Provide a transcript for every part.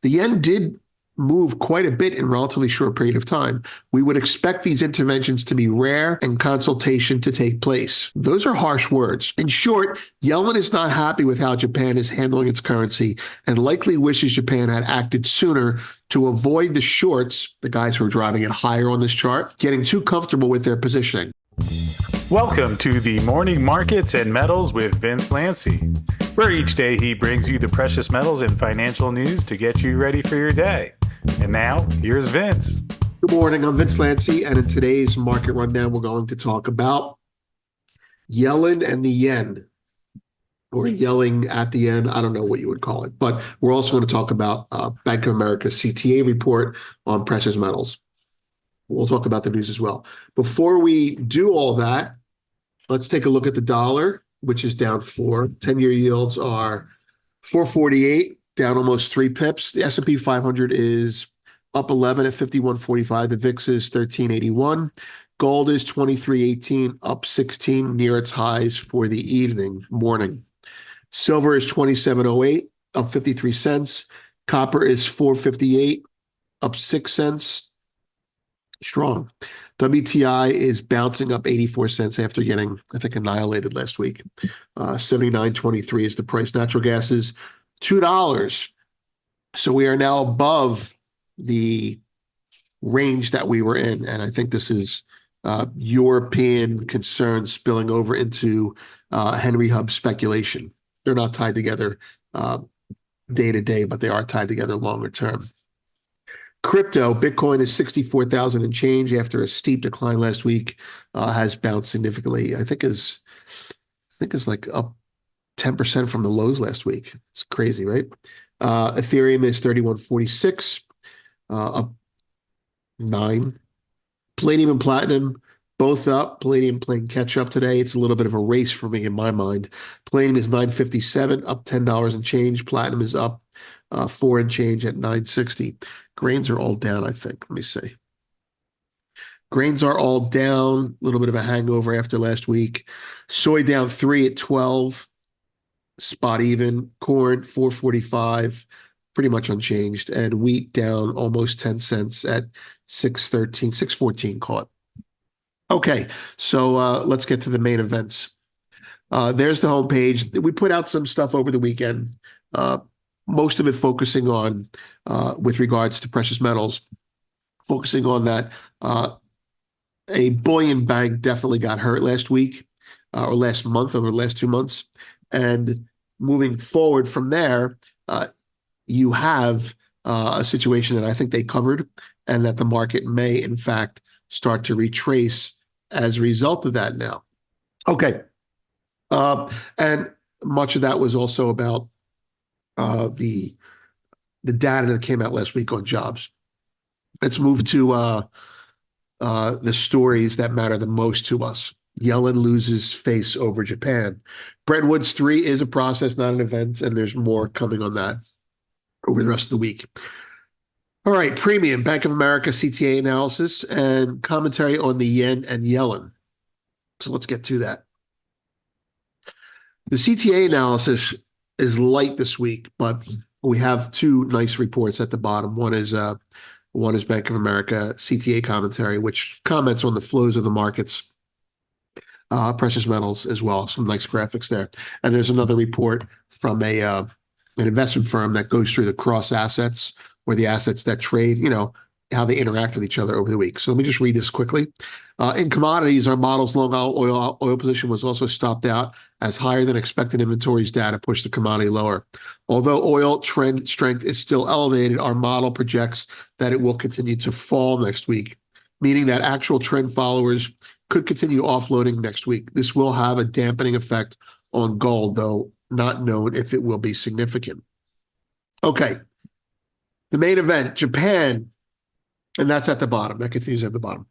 The yen did move quite a bit in a relatively short period of time. We would expect these interventions to be rare and consultation to take place. Those are harsh words. In short, Yellen is not happy with how Japan is handling its currency and likely wishes Japan had acted sooner to avoid the shorts, the guys who are driving it higher on this chart, getting too comfortable with their positioning. Welcome to the Morning Markets and Metals with Vince Lanci, where each day he brings you the precious metals and financial news to get you ready for your day. And now, here's Vince. Good morning, I'm Vince Lanci, and in today's market rundown, we're going to talk about Yellen and the yen, or yelling at the yen. I don't know what you would call it, but we're also going to talk about Bank of America's CTA report on precious metals. We'll talk about the news as well. Before we do all that, let's take a look at the dollar, which is down 4. 10-year yields are 448, down almost 3 pips. The S&P 500 is up 11 at 51.45. The VIX is 1381. Gold is 23.18, up 16, near its highs for the morning. Silver is 27.08, up 53 cents. Copper is 458, up 6 cents. Strong. WTI is bouncing up 84 cents after getting, I think, annihilated last week. 79.23 is the price. Natural gas is $2. So we are now above the range that we were in. And I think this is European concerns spilling over into Henry Hub speculation. They're not tied together day to day, but they are tied together longer term. Crypto, Bitcoin is 64,000 and change after a steep decline last week, has bounced significantly. I think is like up 10% from the lows last week. It's crazy, right? Ethereum is 3146, up 9. Palladium and platinum, both up. Palladium playing catch up today. It's a little bit of a race for me in my mind. Palladium is 957, up $10 and change. Platinum is up 4 and change at 960. Grains are all down, I think. Let me see. Grains are all down. A little bit of a hangover after last week. Soy down 3 at 12. Spot even. Corn 445, pretty much unchanged. And wheat down almost 10 cents at 613, 614, call it. Okay, so let's get to the main events. There's the homepage. We put out some stuff over the weekend. Most of it focusing on, with regards to precious metals, focusing on that a bullion bank definitely got hurt last week or last month, over the last 2 months. And moving forward from there, you have a situation that I think they covered and that the market may, in fact, start to retrace as a result of that now. Okay. And much of that was also about the data that came out last week on jobs. Let's move to the stories that matter the most to us. Yellen loses face over Japan. Bretton Woods 3 is a process, not an event, and there's more coming on that over the rest of the week. All right, premium, Bank of America CTA analysis and commentary on the yen and Yellen. So let's get to that. The CTA analysis is light this week, but we have 2 nice reports at the bottom. One is Bank of America CTA commentary, which comments on the flows of the markets, precious metals as well. Some nice graphics there. And there's another report from an investment firm that goes through the cross assets, or the assets that trade, how they interact with each other over the week. So let me just read this quickly. In commodities, our model's long oil position was also stopped out as higher than expected inventories data pushed the commodity lower. Although oil trend strength is still elevated, our model projects that it will continue to fall next week, meaning that actual trend followers could continue offloading next week. This will have a dampening effect on gold, though not known if it will be significant. Okay. The main event, Japan, and that's at the bottom. That continues at the bottom.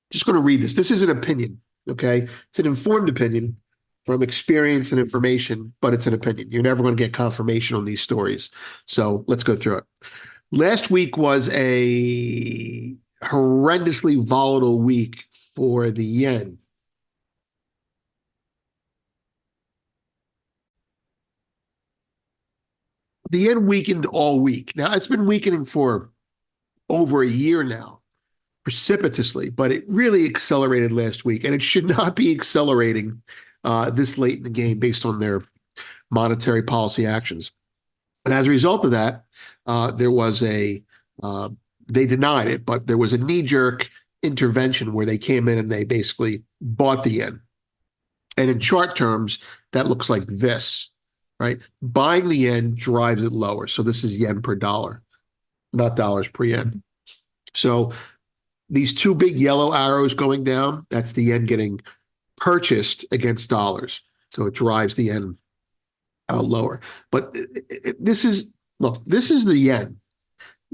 Just going to read this. This is an opinion, okay? It's an informed opinion from experience and information, but it's an opinion. You're never going to get confirmation on these stories. So let's go through it. Last week was a horrendously volatile week for the yen. the yen weakened all week. Now, it's been weakening for over a year now, precipitously, but it really accelerated last week, and it should not be accelerating this late in the game based on their monetary policy actions. And as a result of that, there was they denied it, but there was a knee-jerk intervention where they came in and they basically bought the yen. And in chart terms, that looks like this, right? Buying the yen drives it lower. So this is yen per dollar, not dollars per yen. So these two big yellow arrows going down, that's the yen getting purchased against dollars. So it drives the yen lower. But this is the yen.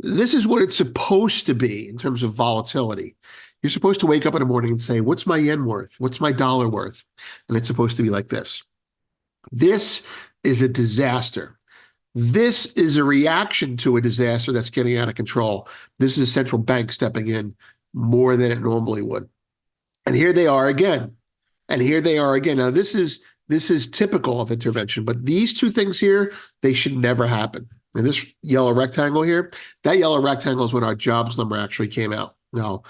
This is what it's supposed to be in terms of volatility. You're supposed to wake up in the morning and say, what's my yen worth? What's my dollar worth? And it's supposed to be like this. This is a disaster. This is a reaction to a disaster that's getting out of control. This is a central bank stepping in more than it normally would. And here they are again. And here they are again. Now, this is typical of intervention, but these two things here, they should never happen. And this yellow rectangle here, that yellow rectangle is when our jobs number actually came out. Now,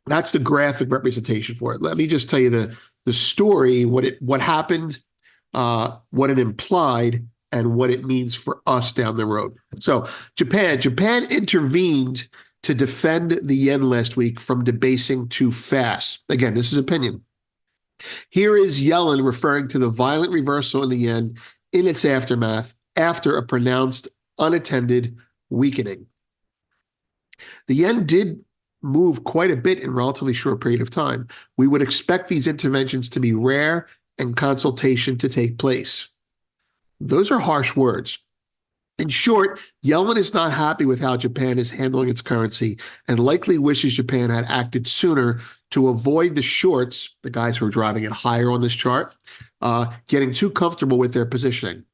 that's the graphic representation for it. Let me just tell you the story, what happened, what it implied, and what it means for us down the road. So Japan intervened to defend the yen last week from debasing too fast. Again, this is opinion. Here is Yellen referring to the violent reversal in the yen in its aftermath after a pronounced unattended weakening. The yen did move quite a bit in a relatively short period of time. We would expect these interventions to be rare and consultation to take place. Those are harsh words. In short, Yellen is not happy with how Japan is handling its currency and likely wishes Japan had acted sooner to avoid the shorts, the guys who are driving it higher on this chart, getting too comfortable with their positioning.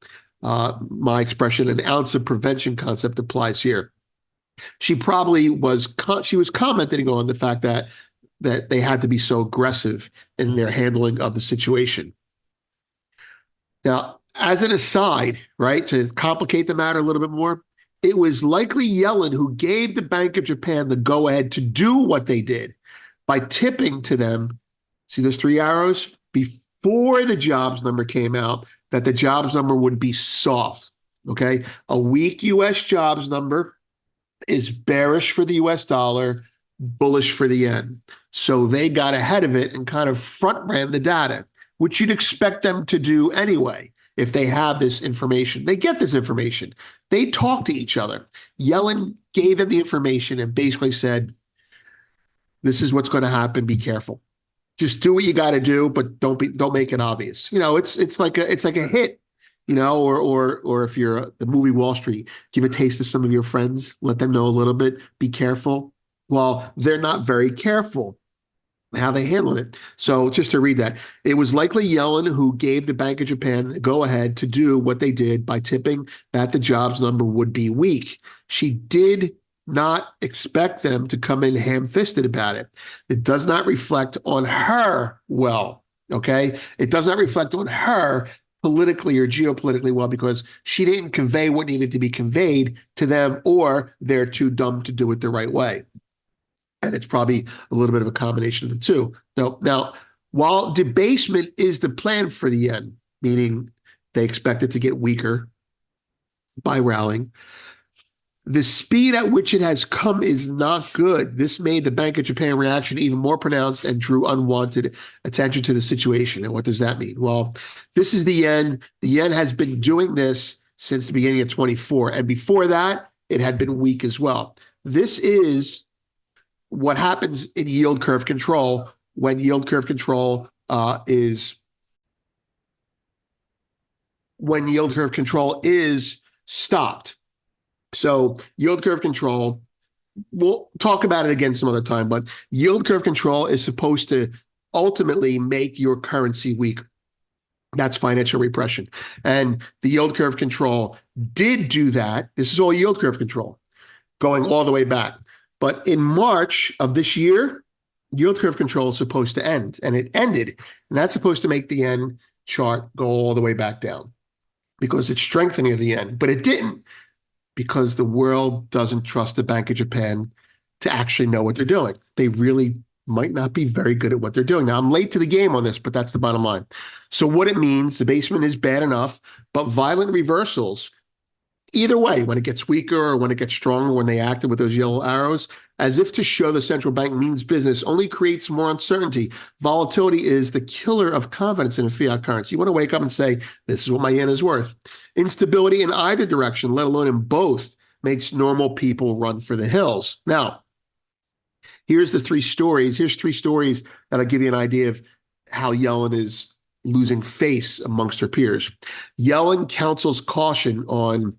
My expression, an ounce of prevention concept applies here. She probably was commenting on the fact that they had to be so aggressive in their handling of the situation. Now, as an aside, right, to complicate the matter a little bit more, it was likely Yellen who gave the Bank of Japan the go-ahead to do what they did by tipping to them, see those three arrows, before the jobs number came out, that the jobs number would be soft, okay? A weak U.S. jobs number is bearish for the U.S. dollar, bullish for the yen. So they got ahead of it and kind of front ran the data, which you'd expect them to do anyway. If they have this information, they get this information. They talk to each other. Yellen gave them the information and basically said, this is what's going to happen. Be careful. Just do what you got to do, but don't make it obvious. You know, it's like a hit, you know, or if you're the movie Wall Street, give a taste to some of your friends, let them know a little bit, be careful. Well, they're not very careful how they handled it. So just to read that, it was likely Yellen who gave the Bank of Japan the go-ahead to do what they did by tipping that the jobs number would be weak. She did not expect them to come in ham-fisted about it. It does not reflect on her well, okay? It does not reflect on her politically or geopolitically well because she didn't convey what needed to be conveyed to them, or they're too dumb to do it the right way. And it's probably a little bit of a combination of the two. Now, while debasement is the plan for the yen, meaning they expect it to get weaker by rallying, the speed at which it has come is not good. This made the Bank of Japan reaction even more pronounced and drew unwanted attention to the situation. And what does that mean? Well, this is the yen. The yen has been doing this since the beginning of 24. And before that, it had been weak as well. This is what happens in yield curve control when yield curve control is stopped. So yield curve control, we'll talk about it again some other time, but yield curve control is supposed to ultimately make your currency weak. That's financial repression. And the yield curve control did do that. This is all yield curve control going all the way back. But in March of this year, yield curve control is supposed to end, and it ended. And that's supposed to make the yen chart go all the way back down. because it's strengthening of the yen, but it didn't because the world doesn't trust the Bank of Japan to actually know what they're doing. They really might not be very good at what they're doing. Now, I'm late to the game on this, but that's the bottom line. So what it means, the basement is bad enough, but violent reversals, either way, when it gets weaker or when it gets stronger, when they acted with those yellow arrows, as if to show the central bank means business, only creates more uncertainty. Volatility is the killer of confidence in a fiat currency. You want to wake up and say, this is what my yen is worth. Instability in either direction, let alone in both, makes normal people run for the hills. Now, here's the three stories. Here's three stories that'll give you an idea of how Yellen is losing face amongst her peers. Yellen counsels caution on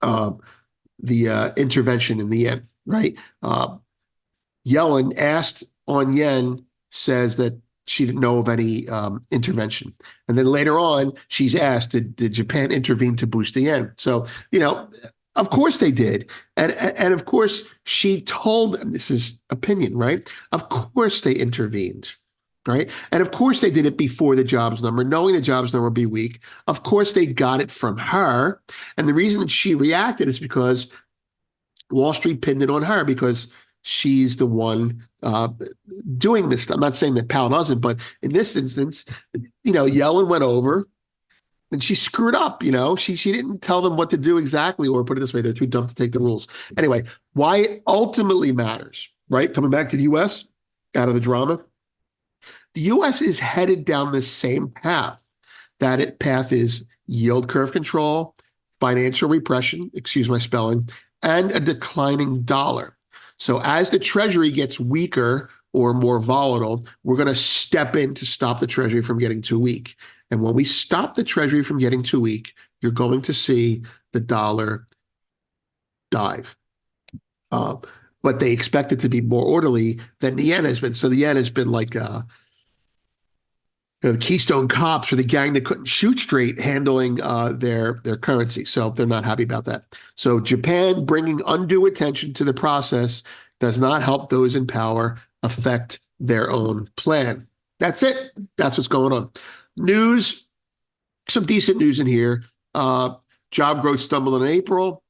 the intervention in the yen, right? Yellen asked on yen, says that she didn't know of any intervention. And then later on, she's asked, did Japan intervene to boost the yen? So, of course they did. And of course, she told them, this is opinion, right? Of course they intervened, right? And of course they did it before the jobs number, knowing the jobs number would be weak. Of course they got it from her. And the reason that she reacted is because Wall Street pinned it on her because she's the one doing this. I'm not saying that Powell doesn't, but in this instance, Yellen went over and she screwed up. She didn't tell them what to do exactly, or put it this way, they're too dumb to take the rules. Anyway, why it ultimately matters, right? Coming back to the U.S., out of the drama, the U.S. is headed down the same path. That path is yield curve control, financial repression, excuse my spelling, and a declining dollar. So as the Treasury gets weaker or more volatile, we're going to step in to stop the Treasury from getting too weak. And when we stop the Treasury from getting too weak, you're going to see the dollar dive. But they expect it to be more orderly than the yen has been. So the yen has been like the Keystone Cops or the gang that couldn't shoot straight handling their currency. So they're not happy about that. So Japan bringing undue attention to the process does not help those in power affect their own plan. That's it. That's what's going on. News, some decent news in here. Job growth stumbled in April.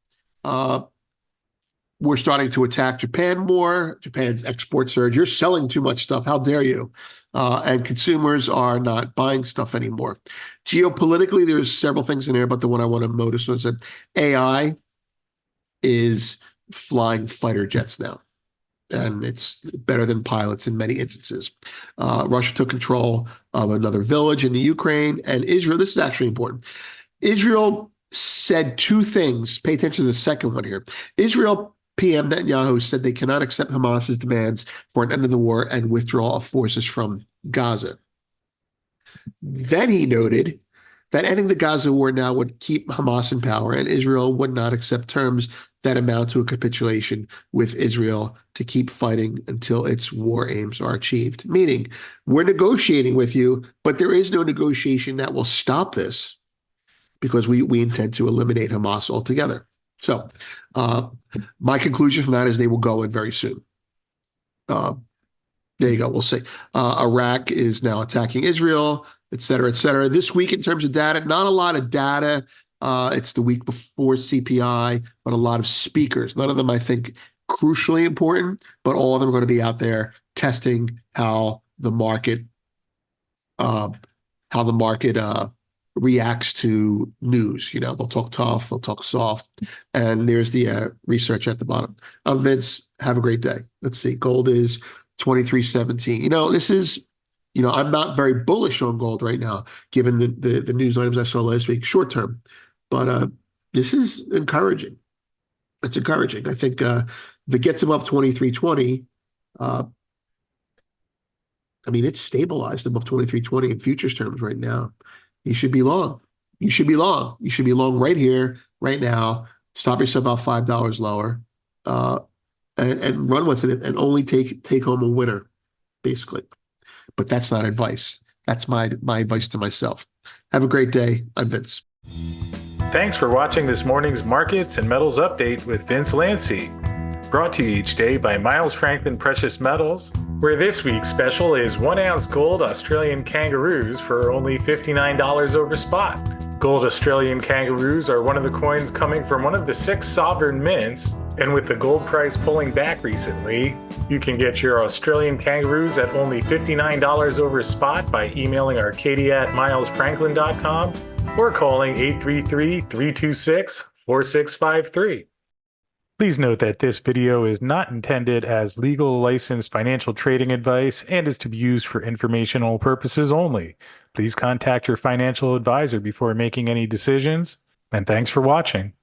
We're starting to attack Japan more. Japan's export surge. You're selling too much stuff. How dare you? And consumers are not buying stuff anymore. Geopolitically, there's several things in there, but the one I want to notice was that AI is flying fighter jets now. And it's better than pilots in many instances. Russia took control of another village in the Ukraine, and Israel, this is actually important. Israel said two things. Pay attention to the second one here. Israel PM Netanyahu said they cannot accept Hamas's demands for an end of the war and withdrawal of forces from Gaza. Then he noted that ending the Gaza war now would keep Hamas in power, and Israel would not accept terms that amount to a capitulation with Israel to keep fighting until its war aims are achieved. Meaning, we're negotiating with you, but there is no negotiation that will stop this because we intend to eliminate Hamas altogether. So my conclusion from that is they will go in very soon. There you go. We'll see. Iraq is now attacking Israel, et cetera, et cetera. This week, in terms of data, not a lot of data. It's the week before CPI, but a lot of speakers. None of them, I think, crucially important, but all of them are going to be out there testing how the market reacts to news. They'll talk tough, they'll talk soft, and there's the research at the bottom. Vince, have a great day. Let's see. Gold is 23.17. This is, I'm not very bullish on gold right now, given the news items I saw last week, short term. But this is encouraging. It's encouraging. I think if it gets above 23.20, it's stabilized above 23.20 in futures terms right now. You should be long. You should be long. You should be long right here, right now. Stop yourself out $5 lower, and run with it, and only take home a winner, basically. But that's not advice. That's my advice to myself. Have a great day. I'm Vince. Thanks for watching this morning's Markets and Metals Update with Vince Lanci. Brought to you each day by Miles Franklin Precious Metals, where this week's special is 1 ounce gold Australian Kangaroos for only $59 over spot. Gold Australian Kangaroos are one of the coins coming from one of the 6 sovereign mints, and with the gold price pulling back recently, you can get your Australian Kangaroos at only $59 over spot by emailing Arcadia at milesfranklin.com or calling 833-326-4653. Please note that this video is not intended as legal licensed financial trading advice and is to be used for informational purposes only. Please contact your financial advisor before making any decisions, and thanks for watching.